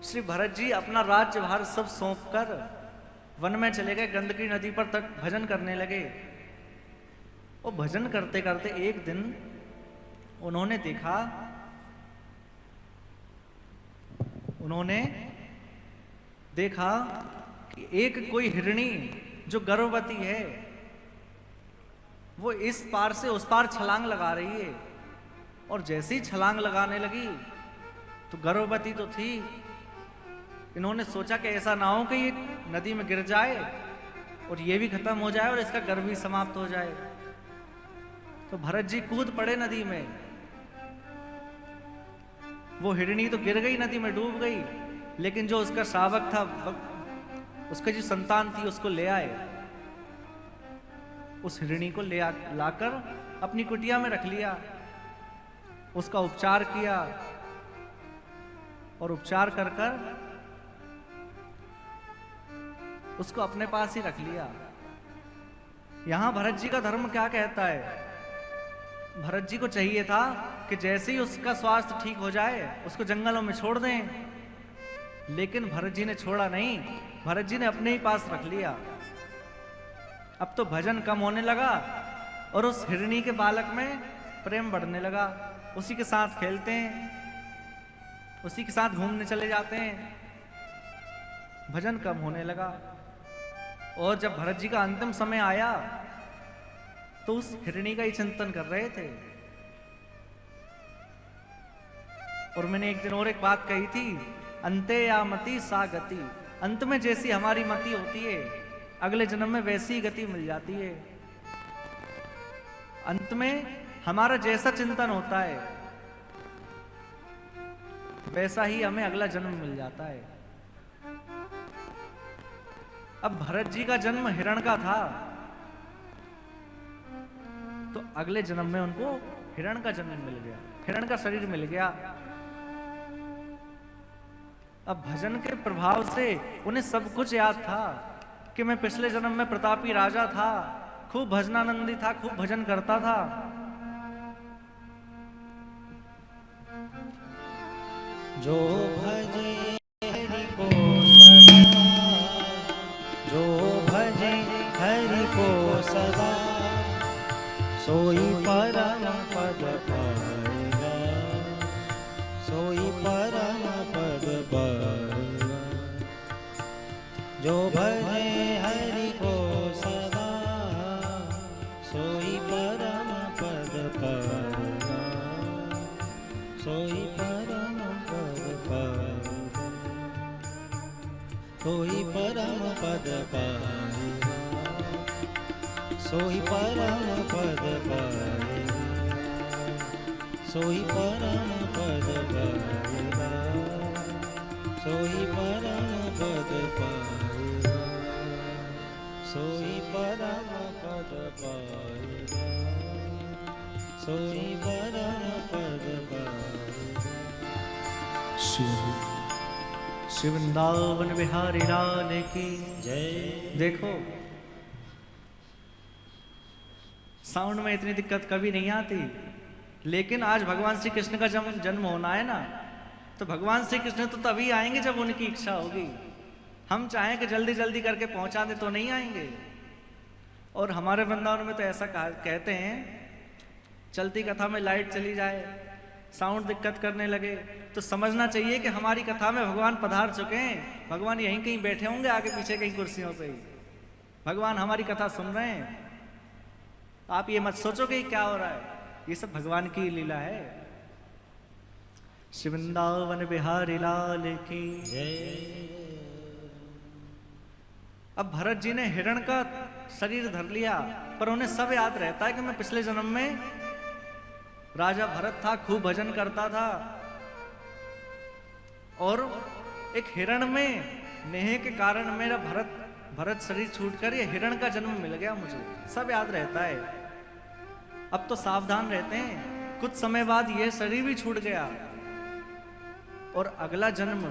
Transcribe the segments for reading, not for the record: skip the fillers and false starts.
श्री भरत जी अपना राज्य भार सब सौंप कर वन में चले गए, गंडकी नदी पर तक भजन करने लगे। और भजन करते करते एक दिन उन्होंने देखा कि एक कोई हिरणी जो गर्भवती है वो इस पार से उस पार छलांग लगा रही है। और जैसे ही छलांग लगाने लगी तो गर्भवती तो थी, इन्होंने सोचा कि ऐसा ना हो कि ये नदी में गिर जाए और ये भी खत्म हो जाए और इसका गर्भ भी समाप्त हो जाए। तो भरत जी कूद पड़े नदी में। वो हिरणी तो गिर गई, नदी में डूब गई, लेकिन जो उसका शावक था, उसका जो संतान थी, उसको ले आए। उस हिरणी को लाकर अपनी कुटिया में रख लिया, उसका उपचार किया और उपचार कर कर उसको अपने पास ही रख लिया। यहां भरत जी का धर्म क्या कहता है? भरत जी को चाहिए था कि जैसे ही उसका स्वास्थ्य ठीक हो जाए उसको जंगलों में छोड़ दें, लेकिन भरत जी ने छोड़ा नहीं, भरत जी ने अपने ही पास रख लिया। अब तो भजन कम होने लगा और उस हिरणी के बालक में प्रेम बढ़ने लगा। उसी के साथ खेलते हैं, उसी के साथ घूमने चले जाते हैं, भजन कम होने लगा। और जब भरत जी का अंतिम समय आया तो उस हिरणी का ही चिंतन कर रहे थे। और मैंने एक दिन और एक बात कही थी, अंते या मति सा गति। अंत में जैसी हमारी मति होती है अगले जन्म में वैसी ही गति मिल जाती है। अंत में हमारा जैसा चिंतन होता है वैसा ही हमें अगला जन्म मिल जाता है। अब भरत जी का जन्म हिरण का था तो अगले जन्म में उनको हिरण का जन्म मिल गया, हिरण का शरीर मिल गया। अब भजन के प्रभाव से उन्हें सब कुछ याद था कि मैं पिछले जन्म में प्रतापी राजा था, खूब भजनानंदी था, खूब भजन करता था। जो भजे हरि को सदा, जो भजे हरि को सदा, सोई परम पद पाएगा, सोई परम पद पाएगा। जो भजे हरि को सदा, सोई परम पद पाएगा, सोई परम पद पाएगा, सोई परम पद पाएगा, सोई परम पद पाएगा, सोई परम पद पाएगा, सोई परम पद पाएगा, सोई परम पद पाएगा, सोई परम पद पाएगा। शिव वृंदावन बिहारी लाल की जय। देखो साउंड में इतनी दिक्कत कभी नहीं आती, लेकिन आज भगवान श्री कृष्ण का जन्म होना है ना, तो भगवान श्री कृष्ण तो तभी आएंगे जब उनकी इच्छा होगी। हम चाहें कि जल्दी जल्दी करके पहुंचा दे तो नहीं आएंगे। और हमारे वृंदावन में तो ऐसा कहते हैं, चलती कथा में लाइट चली जाए, साउंड दिक्कत करने लगे, तो समझना चाहिए कि हमारी कथा में भगवान पधार चुके हैं। भगवान यहीं कहीं बैठे होंगे, आगे पीछे कहीं कुर्सियों पे ही भगवान हमारी कथा सुन रहे हैं। आप ये मत सोचो कि क्या हो रहा है, ये सब भगवान की लीला है। श्री वृंदावन बिहारी लाल की जय। अब भरत जी ने हिरण का शरीर धर लिया, पर उन्हें सब याद रहता है कि मैं पिछले जन्म में राजा भरत था, खूब भजन करता था। और एक हिरण में नेह के कारण मेरा भरत शरीर छूटकर ये हिरण का जन्म मिल गया, मुझे सब याद रहता है। अब तो सावधान रहते हैं, कुछ समय बाद ये शरीर भी छूट गया और अगला जन्म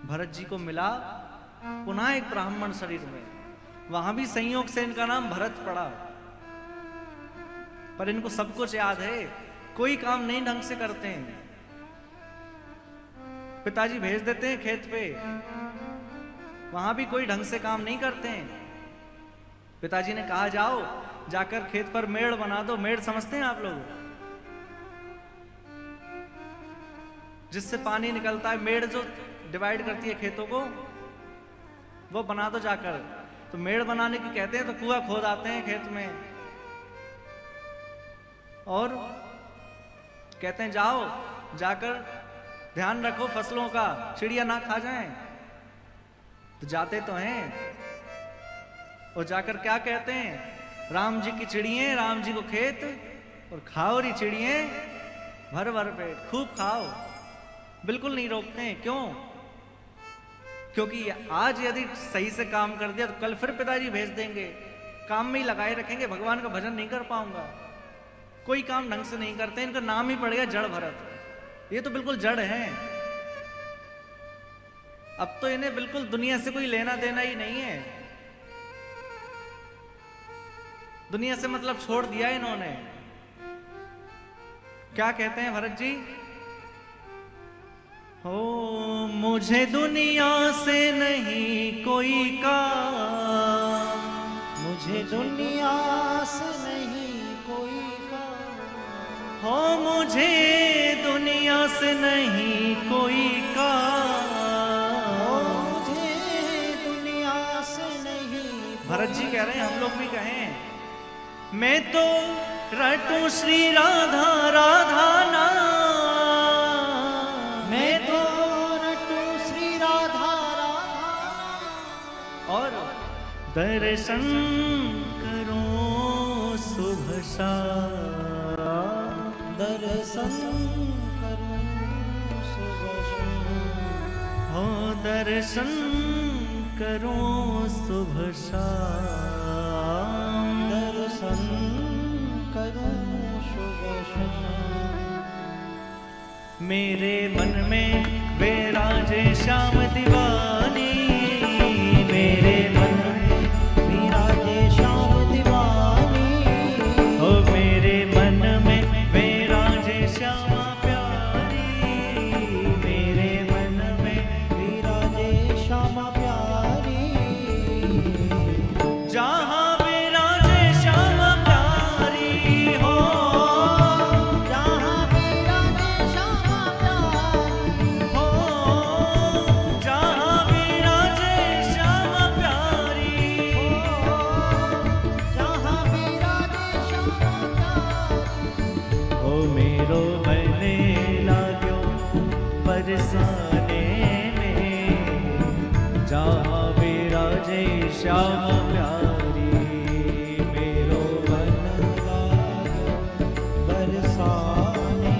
भरत जी को मिला पुनः एक ब्राह्मण शरीर में। वहां भी संयोग से इनका नाम भरत पड़ा, पर इनको सब कुछ याद है, कोई काम नहीं ढंग से करते हैं। पिताजी भेज देते हैं खेत पे, वहां भी कोई ढंग से काम नहीं करते हैं। पिताजी ने कहा जाओ जाकर खेत पर मेड़ बना दो। मेड़ समझते हैं आप लोग, जिससे पानी निकलता है, मेड़ जो डिवाइड करती है खेतों को, वो बना दो जाकर। तो मेड़ बनाने की कहते हैं तो कुआं खोद आते हैं खेत में और कहते हैं जाओ जाकर ध्यान रखो फसलों का, चिड़िया ना खा जाएं। तो जाते तो हैं और जाकर क्या कहते हैं, राम जी की चिड़िये राम जी को खेत, और खाओ री चिड़िये भर भर पेट, खूब खाओ। बिल्कुल नहीं रोकते हैं। क्यों? क्योंकि आज यदि सही से काम कर दिया तो कल फिर पिताजी भेज देंगे, काम में ही लगाए रखेंगे, भगवान का भजन नहीं कर पाऊंगा। कोई काम ढंग से नहीं करते, इनका नाम ही पड़ गया जड़ भरत। ये तो बिल्कुल जड़ है। अब तो इन्हें बिल्कुल दुनिया से कोई लेना देना ही नहीं है। दुनिया से मतलब छोड़ दिया इन्होंने। क्या कहते हैं भरत जी, हो मुझे दुनिया से नहीं कोई काम, मुझे दुनिया से नहीं कोई काम, हो मुझे दुनिया से नहीं कोई काम, मुझे दुनिया से नहीं। भरत जी कह रहे हैं, हम लोग भी कहें, मैं तो रटूं श्री राधा राधा नाम, मैं तो रटूं श्री राधा राधा, और दर्शन करो सुबह शाम, दर्शन करूं सुबह शाम, हो दर्शन करो सुबह शाम, दर्शन करूं सुबह शाम। मेरे मन में विराजे श्याम दीवानी, मेरे मन में विराजे श्याम दीवानी, हो मेरे मन में विराजे श्यामा प्यारी, मेरे मन में विराजे श्यामा प्यारी, जहाँ विराजे श्यामा प्यारी हो, जहाँ विराजे श्यामा प्यारी हो जहाँ विराजे श्यामा प्यारी हो, जहाँ विराजे श्यामा प्यारी। हो मेरो बने लाग्यो बरसाने में, जहाँ विराजे श्यामा प्यारी, मेरो मन लागे बरसाने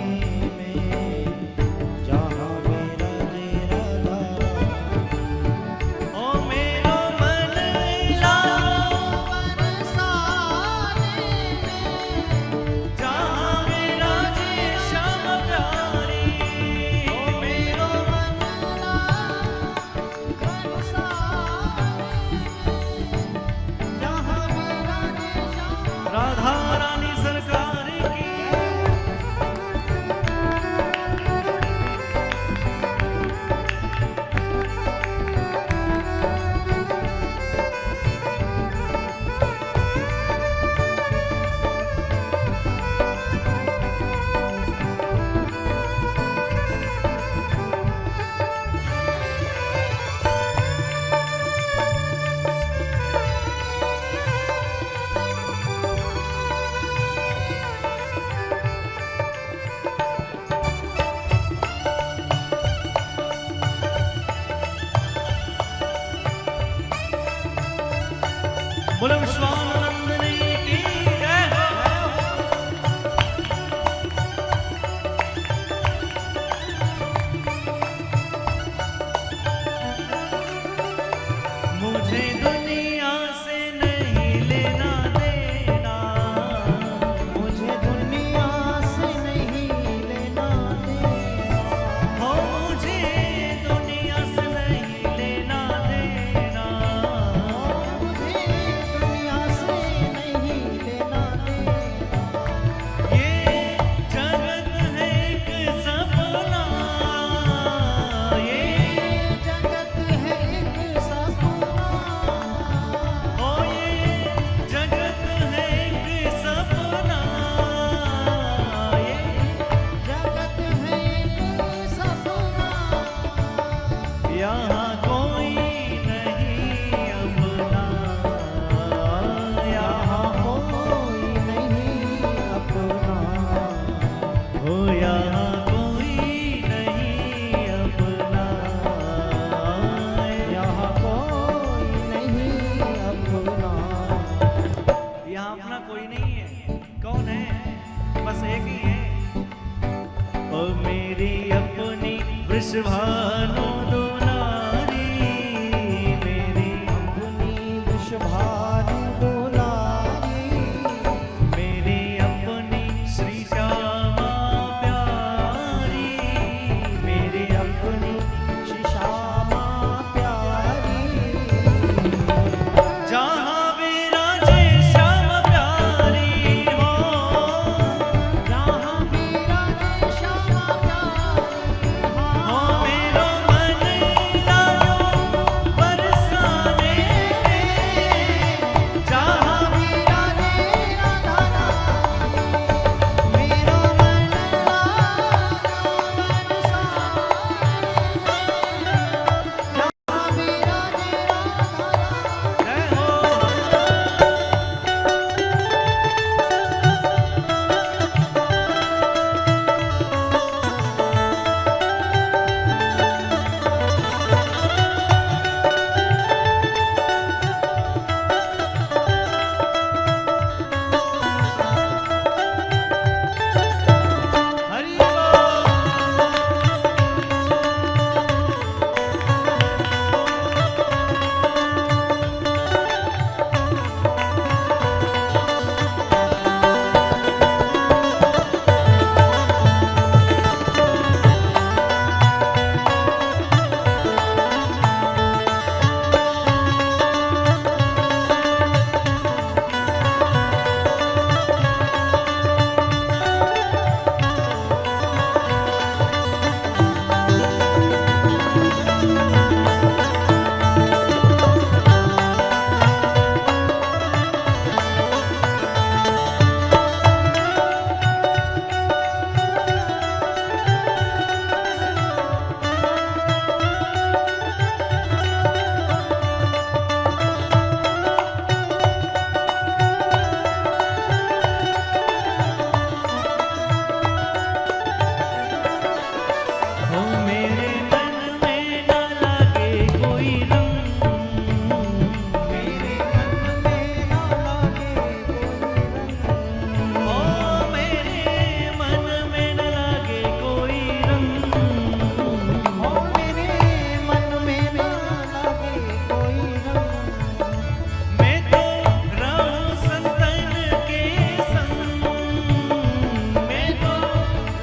में, जहाँ विराजे राधा रानी। ओ मेरो मन लागो बरसाने में, जहाँ विराजे श्यामा प्यारी, मेरो मन लागे बरसाने में, जहाँ विराजे श्यामा। राधा रानी सरकार की। बोलो विश्वानंदनी की जय हो। मुझे दुनिया से नहीं लेना देना, मुझे दुनिया से नहीं लेना देना, हो मुझे दुनिया से नहीं लेना देना, मुझे दुनिया से वृषभानु दुलारी मेरी अपनी वृषभानु दुलारी मेरी अपनी श्री श्यामा प्यारी मेरी अपनी श्री श्यामा प्यारी जहाँ विराजे श्याम प्यारी हो जहाँ विराजे श्यामा प्यारी हो मेरो मन लायो बरसाने जहाँ विराजे राधा रानी मेरा मन लायो बरसा जहाँ विराजे राधा रानी जय हो हरि बोल हो मेरे मन में न लागे कोई रंग मेरे मन में ना लागे कोई रंग हो मेरे मन में न लागे कोई रंग हो मेरे मन में ना लागे कोई रंग मैं तो रहूं संतन के संग मैं तो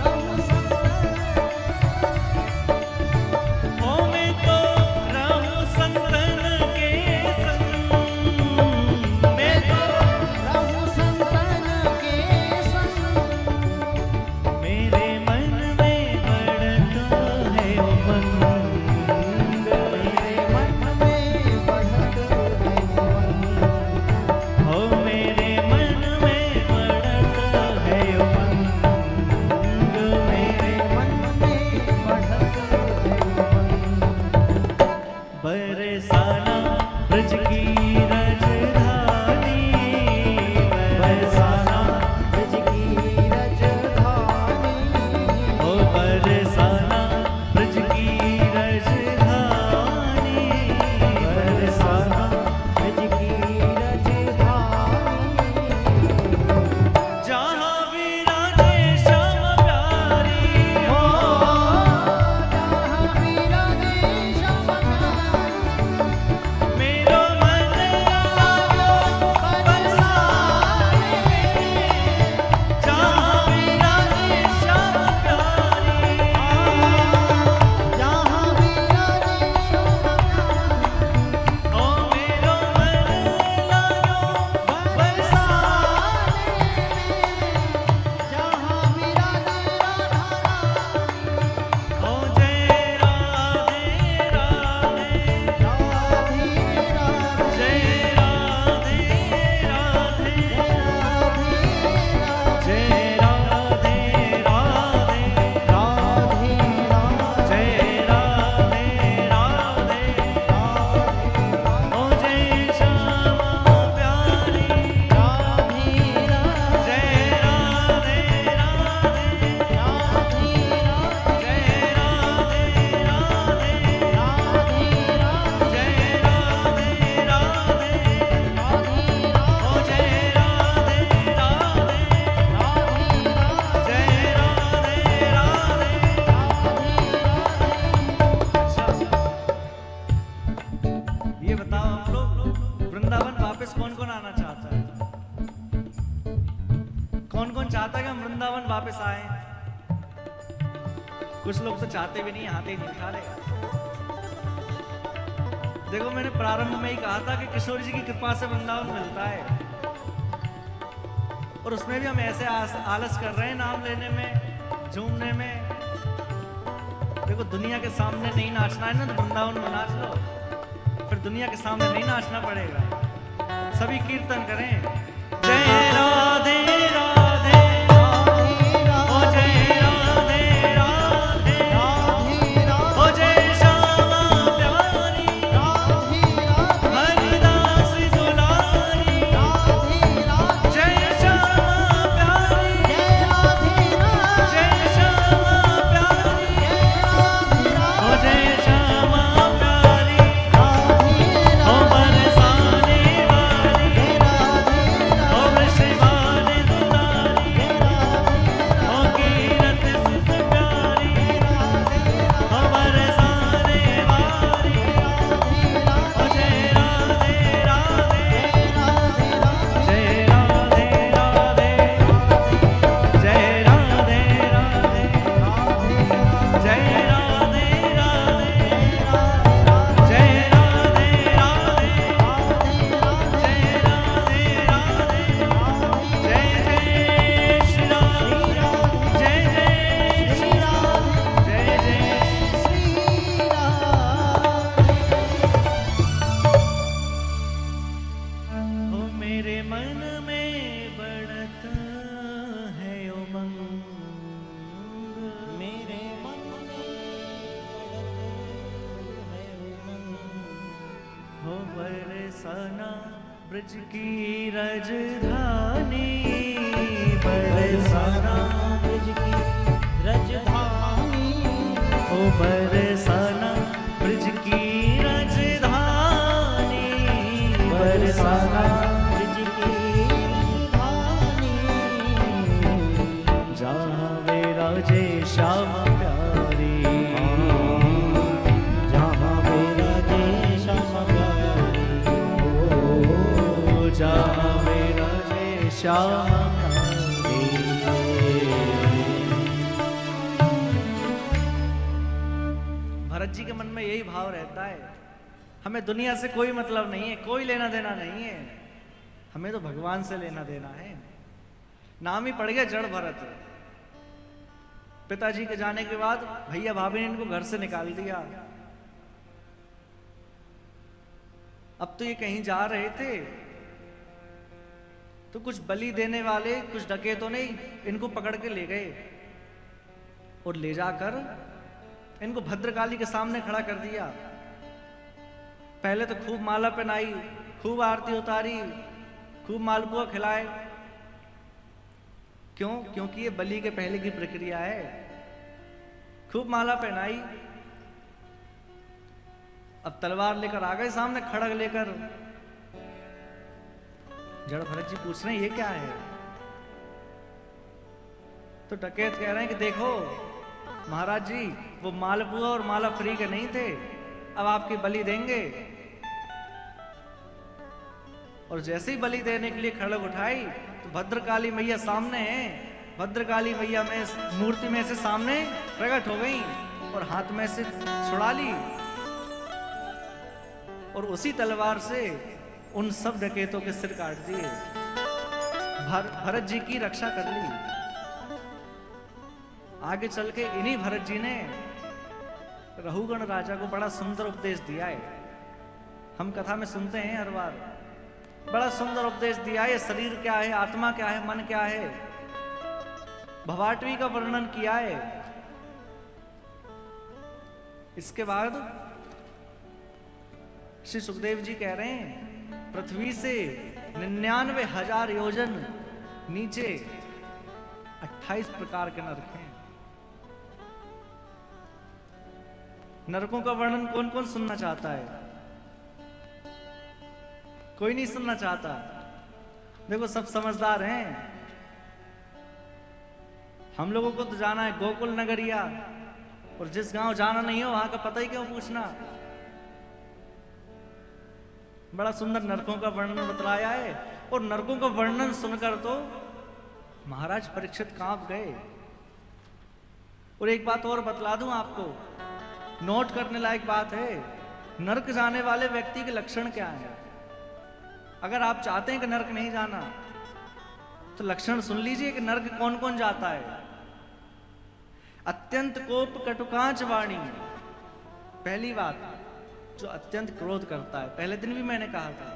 रहूं संतन हो मैं तो रहूं संतन के संग मैं तो रहूं संतन के संग मेरे मन में बढ़ता है उमंग मेरे मन में बढ़त है उमंग हो मेरे मन में बढ़ता है उमंग मेरे मन में बढ़त है उमंग बरसाना ब्रज की राजधानी बरसाना ब्रज की राजधानी हो बरसाना ब्रज की राजधानी बरसाना ब्रज की राजधानी जहाँ विराजे श्याम प्यारी हो जहाँ विराजे श्याम प्यारी मेरो मन वृंदावन वापस आए। कुछ लोग तो चाहते भी नहीं, हाथ ही नहीं उठा रहे। देखो मैंने प्रारंभ में ही कहा था कि किशोर जी की कृपा से वृंदावन मिलता है, और उसमें भी हम ऐसे आलस कर रहे हैं नाम लेने में, झूमने में। देखो दुनिया के सामने नहीं नाचना है ना, तो वृंदावन में नाच लो, फिर दुनिया के सामने नहीं नाचना पड़ेगा। सभी कीर्तन करें, जय राधे राधे ओ जय राधे राधे ओ जय श्यामा प्यारी हरिदास दुलारी जय श्यामा प्यारी जय श्यामा प्यारी ओ जय श्यामा प्यारी ओ बरसाने वाली ओ वृषभाने दुलारी ओ कीरत सुत प्यारी ओ बरसाने वाली ओ जय राधे राधे जय राधे राधे जय राधे राधे जय राधे राधे जय राधे राधे जय राधे राधे जय जय श्री राम जय जय श्री राम जय जय ओ मेरे मन में बढ़ता है उमंग मेरे मन में बढ़त है उमंग। हो बरसाना ब्रज की राजधानी बरसाना ब्रज की राजधानी हो बरसाना ब्रज की राजधानी बरसाना ब्रज की राजधानी जहाँ मेरा जय श्यामा प्यारी जहाँ मेरा जय श्यामा प्यारी ओ जहाँ मेरा जय श्यामा प्यारी। भरत जी के मन में यही भाव रहता है, हमें दुनिया से कोई मतलब नहीं है, कोई लेना देना नहीं है, हमें तो भगवान से लेना देना है। नाम ही पड़ गया जड़ भरत। पिताजी के जाने के बाद भैया भाभी ने इनको घर से निकाल दिया। अब तो ये कहीं जा रहे थे तो कुछ बलि देने वाले कुछ डकैतों ने इनको पकड़ के ले गए और ले जाकर इनको भद्रकाली के सामने खड़ा कर दिया। पहले तो खूब माला पहनाई, खूब आरती उतारी, खूब मालपुआ खिलाए। क्यों? क्योंकि ये बलि के पहले की प्रक्रिया है। खूब माला पहनाई, अब तलवार लेकर आ गए सामने, खड़ग लेकर। जड़ भरत जी पूछ रहे हैं ये क्या है? तो डकैत कह रहे हैं कि देखो महाराज जी, वो मालपुआ और माला फ्री के नहीं थे, अब आपकी बलि देंगे। और जैसे ही बलि देने के लिए खड़ग उठाई तो भद्रकाली मैया सामने है। भद्रकाली मैया में मूर्ति में से सामने प्रकट हो गई और हाथ में से छुड़ा ली और उसी तलवार से उन सब डकैतों के सिर काट दिए। भरत जी की रक्षा कर ली। आगे चल के इन्हीं भरत जी ने रहुगण राजा को बड़ा सुंदर उपदेश दिया है। हम कथा में सुनते हैं हर बार, बड़ा सुंदर उपदेश दिया है। शरीर क्या है, आत्मा क्या है, मन क्या है, भवाटवी का वर्णन किया है। इसके बाद श्री सुखदेव जी कह रहे हैं पृथ्वी से 99,000 योजन नीचे 28 प्रकार के नरक हैं। नरकों का वर्णन कौन कौन सुनना चाहता है? कोई नहीं सुनना चाहता। देखो सब समझदार हैं। हम लोगों को तो जाना है गोकुल नगरिया, और जिस गांव जाना नहीं हो वहां का पता ही क्यों पूछना। बड़ा सुंदर नरकों का वर्णन बतलाया है, और नरकों का वर्णन सुनकर तो महाराज परीक्षित कांप गए। और एक बात और बतला दूं आपको, नोट करने लायक बात है, नरक जाने वाले व्यक्ति के लक्षण क्या है। अगर आप चाहते हैं कि नरक नहीं जाना, तो लक्षण सुन लीजिए कि नरक कौन कौन जाता है। अत्यंत कोप कटुकांच वाणी, पहली बात, जो अत्यंत क्रोध करता है। पहले दिन भी मैंने कहा था,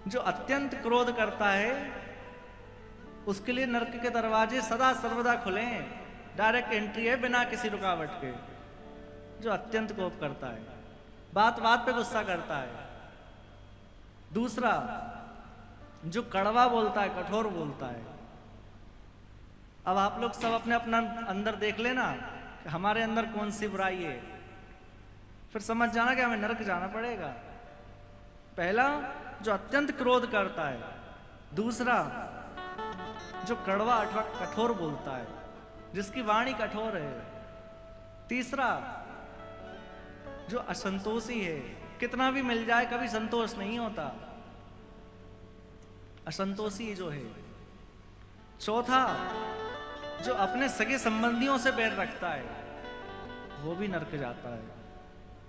जो अत्यंत क्रोध करता है उसके लिए नरक के दरवाजे सदा सर्वदा खुले हैं, डायरेक्ट एंट्री है बिना किसी रुकावट के। जो अत्यंत कोप करता है, बात बात पे गुस्सा करता है। दूसरा, जो कड़वा बोलता है, कठोर बोलता है। अब आप लोग सब अपने अपना अंदर देख लेना कि हमारे अंदर कौन सी बुराई है, फिर समझ जाना कि हमें नरक जाना पड़ेगा। पहला, जो अत्यंत क्रोध करता है। दूसरा, जो कड़वा अथवा कठोर बोलता है, जिसकी वाणी कठोर है। तीसरा, जो असंतोषी है, कितना भी मिल जाए कभी संतोष नहीं होता, असंतोषी जो है। चौथा, जो अपने सगे संबंधियों से बैर रखता है, वो भी नरक जाता है।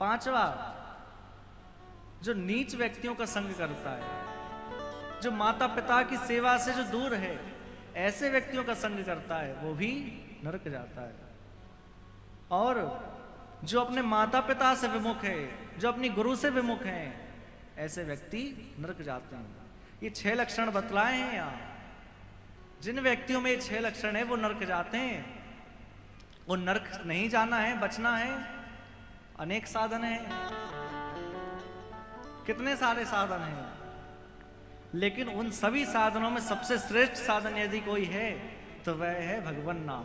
पांचवा, जो नीच व्यक्तियों का संग करता है, जो माता पिता की सेवा से जो दूर है, ऐसे व्यक्तियों का संग करता है, वो भी नरक जाता है। और जो अपने माता पिता से विमुख है, जो अपनी गुरु से विमुख है, ऐसे व्यक्ति नरक जाते हैं। ये 6 लक्षण बतलाए हैं यहाँ। जिन व्यक्तियों में ये 6 लक्षण है वो नरक जाते हैं। वो नरक नहीं जाना है, बचना है, अनेक साधन है, कितने सारे साधन हैं, लेकिन उन सभी साधनों में सबसे श्रेष्ठ साधन यदि कोई है तो वह है भगवान नाम।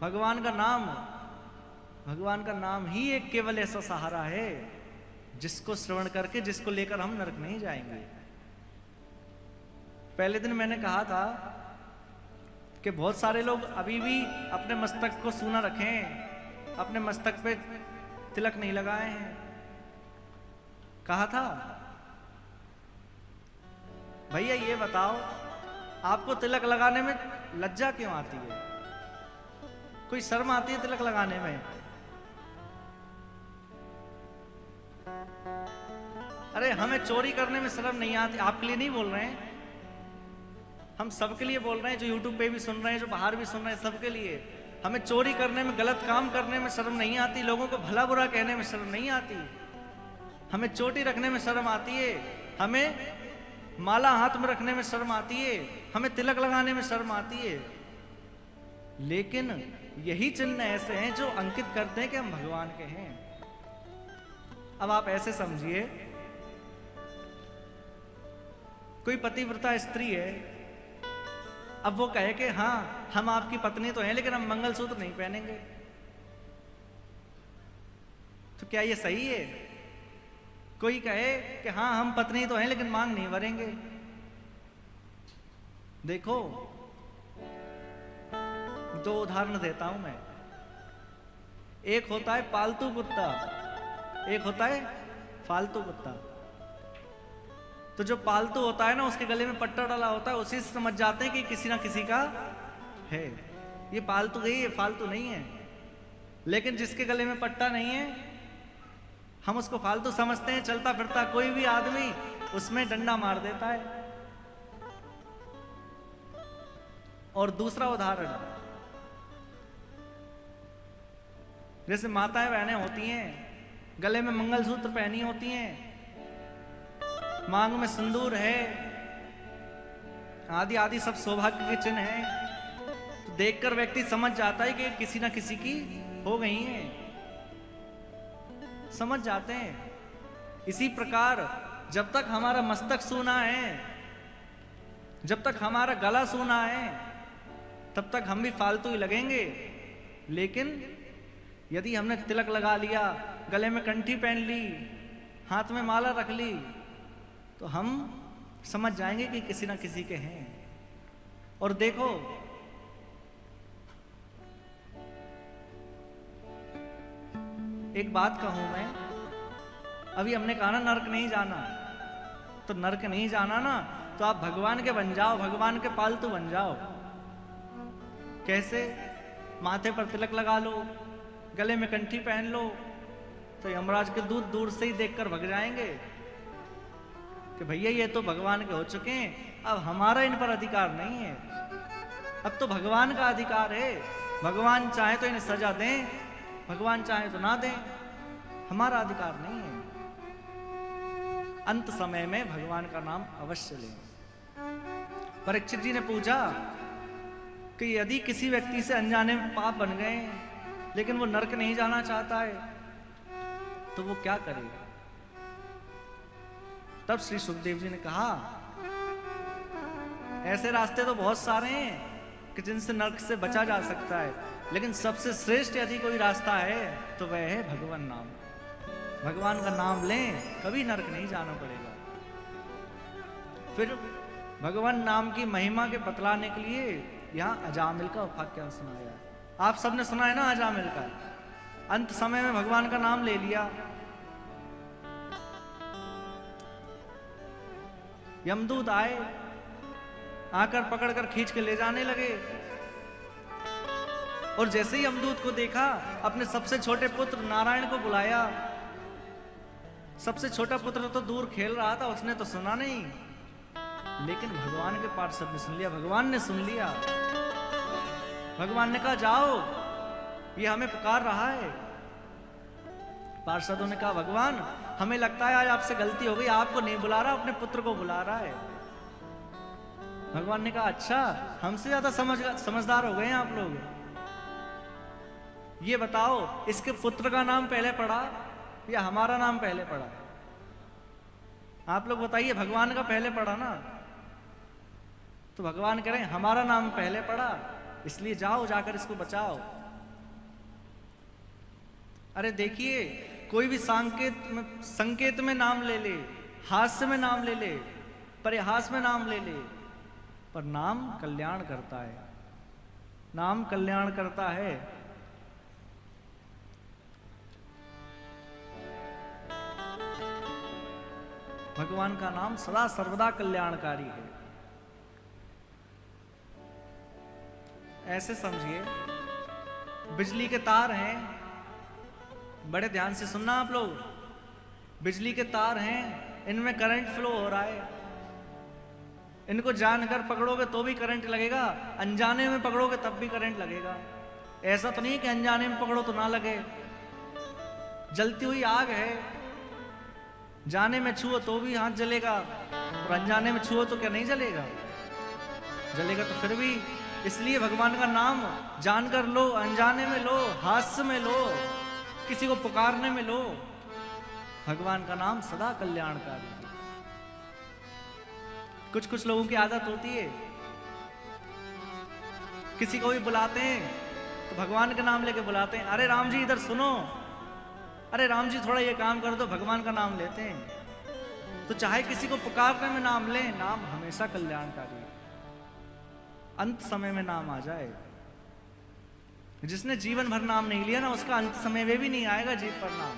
भगवान का नाम, भगवान का नाम ही एक केवल ऐसा सहारा है जिसको श्रवण करके, जिसको लेकर हम नरक नहीं जाएंगे। पहले दिन मैंने कहा था कि बहुत सारे लोग अभी भी अपने मस्तक को सूना रखें, अपने मस्तक पे तिलक नहीं लगाए हैं। कहा था, भैया ये बताओ, आपको तिलक लगाने में लज्जा क्यों आती है? कोई शर्म आती है तिलक लगाने में? अरे हमें चोरी करने में शर्म नहीं आती। आपके लिए नहीं बोल रहे हैं, हम सबके लिए बोल रहे हैं, जो यूट्यूब पे भी सुन रहे हैं, जो बाहर भी सुन रहे हैं, सबके लिए। हमें चोरी करने में, गलत काम करने में शर्म नहीं आती, लोगों को भला बुरा कहने में शर्म नहीं आती, हमें चोटी रखने में शर्म आती है, हमें माला हाथ में रखने में शर्म आती है, हमें तिलक लगाने में शर्म आती है। लेकिन यही चिन्ह ऐसे हैं जो अंकित करते हैं कि हम भगवान के हैं। अब आप ऐसे समझिए, कोई पतिव्रता स्त्री है, अब वो कहे कि हाँ हम आपकी पत्नी तो हैं लेकिन हम मंगलसूत्र नहीं पहनेंगे, तो क्या ये सही है? कोई कहे कि हाँ हम पत्नी तो हैं लेकिन मांग नहीं भरेंगे। देखो, 2 उदाहरण देता हूं मैं। एक होता है पालतू कुत्ता, एक होता है फालतू कुत्ता। तो जो पालतू होता है ना, उसके गले में पट्टा डाला होता है, उसी से समझ जाते हैं कि किसी ना किसी का है। ये पालतू है, ये फालतू नहीं है। लेकिन जिसके गले में पट्टा नहीं है, हम उसको फालतू समझते हैं। चलता फिरता कोई भी आदमी उसमें डंडा मार देता है। और दूसरा उदाहरण, जैसे माताएं बहनें होती हैं, गले में मंगलसूत्र पहनी होती हैं, मांग में सिंदूर है, आदि आदि सब सौभाग्य के चिन्ह हैं, तो देखकर व्यक्ति समझ जाता है कि किसी ना किसी की हो गई हैं, समझ जाते हैं। इसी प्रकार जब तक हमारा मस्तक सूना है, जब तक हमारा गला सूना है, तब तक हम भी फालतू ही लगेंगे। लेकिन यदि हमने तिलक लगा लिया, गले में कंठी पहन ली, हाथ में माला रख ली, तो हम समझ जाएंगे कि किसी ना किसी के हैं। और देखो, एक बात कहूं मैं, अभी हमने कहा ना नरक नहीं जाना, तो नरक नहीं जाना ना, तो आप भगवान के बन जाओ, भगवान के पालतू बन जाओ। कैसे? माथे पर तिलक लगा लो, गले में कंठी पहन लो, तो यमराज के दूत दूर से ही देखकर भग जाएंगे कि भैया ये तो भगवान के हो चुके हैं, अब हमारा इन पर अधिकार नहीं है, अब तो भगवान का अधिकार है। भगवान चाहे तो इन्हें सजा दें, भगवान चाहे तो ना दें, हमारा अधिकार नहीं है। अंत समय में भगवान का नाम अवश्य लें। परीक्षित जी ने पूछा कि यदि किसी व्यक्ति से अनजाने में पाप बन गए लेकिन वो नरक नहीं जाना चाहता है तो वो क्या करे? तब श्री सुखदेव जी ने कहा, ऐसे रास्ते तो बहुत सारे हैं कि जिनसे नरक से बचा जा सकता है, लेकिन सबसे श्रेष्ठ यदि कोई रास्ता है तो वह है भगवान नाम। भगवान का नाम लें, कभी नरक नहीं जाना पड़ेगा। फिर भगवान नाम की महिमा के बतलाने के लिए यहाँ अजामिल का उपाख्यान सुनाया। आप सबने सुना है ना अजामिल का? अंत समय में भगवान का नाम ले लिया, यमदूत आए, आकर पकड़कर खींच के ले जाने लगे। और जैसे ही यमदूत को देखा, अपने सबसे छोटे पुत्र नारायण को बुलाया। सबसे छोटा पुत्र तो दूर खेल रहा था, उसने तो सुना नहीं, लेकिन भगवान के पार्षद ने सुन लिया, भगवान ने सुन लिया। भगवान ने कहा, जाओ, ये हमें पुकार रहा है। पार्षदों ने कहा, भगवान हमें लगता है आज आपसे गलती हो गई, आपको नहीं बुला रहा, अपने पुत्र को बुला रहा है। भगवान ने कहा, अच्छा, हमसे ज्यादा समझदार हो गए हैं आप लोग। ये बताओ, इसके पुत्र का नाम पहले पड़ा या हमारा नाम पहले पड़ा? आप लोग बताइए, भगवान का पहले पड़ा ना? तो भगवान कह रहे हैं, हमारा नाम पहले पड़ा, इसलिए जाओ, जाकर इसको बचाओ। अरे देखिए, कोई भी संकेत में नाम ले ले, हास्य में नाम ले ले, परिहास में नाम ले ले, पर नाम कल्याण करता है, नाम कल्याण करता है। भगवान का नाम सदा सर्वदा कल्याणकारी है। ऐसे समझिए, बिजली के तार हैं, बड़े ध्यान से सुनना आप लोग, बिजली के तार हैं, इनमें करंट फ्लो हो रहा है। इनको जानकर पकड़ोगे तो भी करंट लगेगा, अनजाने में पकड़ोगे तब भी करंट लगेगा। ऐसा तो नहीं कि अनजाने में पकड़ो तो ना लगे। जलती हुई आग है, जाने में छुओ तो भी हाथ जलेगा, और अनजाने में छुओ तो क्या नहीं जलेगा? जलेगा तो फिर भी। इसलिए भगवान का नाम जानकर लो, अनजाने में लो, हास्य में लो, किसी को पुकारने में लो। भगवान का नाम सदा कल्याणकारी है। कुछ लोगों की आदत होती है, किसी को भी बुलाते हैं तो भगवान के नाम लेके बुलाते हैं। अरे राम जी इधर सुनो, अरे राम जी थोड़ा ये काम कर दो, भगवान का नाम लेते हैं। तो चाहे किसी को पुकारने में नाम लें, नाम हमेशा कल्याणकारी है। अंत समय में नाम आ जाए, जिसने जीवन भर नाम नहीं लिया ना, उसका अंत समय में भी नहीं आएगा जीव पर नाम।